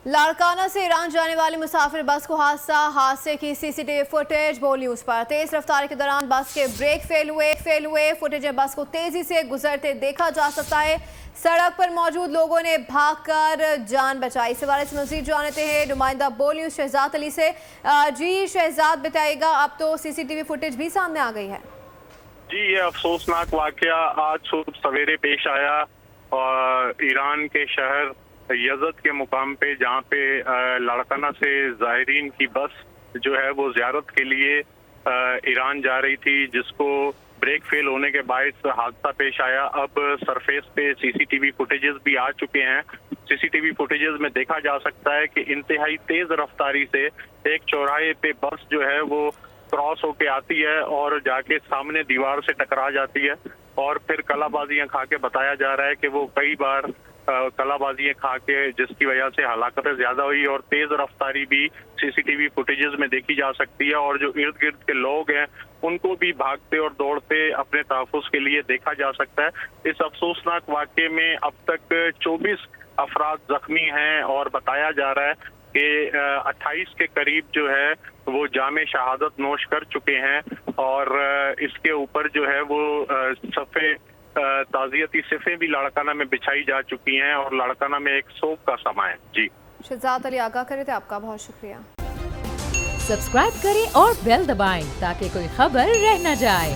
لاڑکانہ سے ایران جانے والی مسافر بس کو حادثے کی سی سی ٹی وی فوٹیج بول نیوز پر۔ تیز رفتاری کے دوران بس کے بریک فیل ہوئے فوٹیج میں بس کو تیزی سے گزرتے دیکھا جا سکتا ہے۔ سڑک پر موجود لوگوں نے بھاگ کر جان بچائی۔ اس حوالے سے مزید جانتے ہیں نمائندہ بول نیوز شہزاد علی سے۔ جی شہزاد بتائیے گا، اب تو سی سی ٹی وی فوٹیج بھی سامنے آ گئی ہے۔ جی یہ افسوسناک واقعہ آج صبح سویرے پیش آیا ایران کے شہر یزد کے مقام پہ، جہاں پہ لاڑکانہ سے زائرین کی بس جو ہے وہ زیارت کے لیے ایران جا رہی تھی، جس کو بریک فیل ہونے کے باعث حادثہ پیش آیا۔ اب سرفیس پہ سی سی ٹی وی فوٹیجز بھی آ چکے ہیں۔ سی سی ٹی وی فوٹیجز میں دیکھا جا سکتا ہے کہ انتہائی تیز رفتاری سے ایک چوراہے پہ بس جو ہے وہ کراس ہو کے آتی ہے اور جا کے سامنے دیوار سے ٹکرا جاتی ہے، اور پھر کلا بازیاں کھا کے بتایا جا رہا ہے کہ وہ کئی بار کلا بازیاں کھا کے جس کی وجہ سے ہلاکتیں زیادہ ہوئی، اور تیز رفتاری بھی سی سی ٹی وی فوٹیجز میں دیکھی جا سکتی ہے، اور جو ارد گرد کے لوگ ہیں ان کو بھی بھاگتے اور دوڑتے اپنے تحفظ کے لیے دیکھا جا سکتا ہے۔ اس افسوسناک واقعے میں اب تک 24 افراد زخمی ہیں، اور بتایا جا رہا ہے کہ 28 کے قریب جو ہے وہ جام شہادت نوش کر چکے ہیں، اور اس کے اوپر جو ہے وہ صفحے تعزیتی صفحیں بھی لاڑکانہ میں بچھائی جا چکی ہیں، اور لاڑکانہ میں ایک سوگ کا سماں ہے۔ جی شہزاد علی آگاہ کرے تھے، آپ کا بہت شکریہ۔ سبسکرائب کریں اور بیل دبائیں تاکہ کوئی خبر رہ نہ جائے۔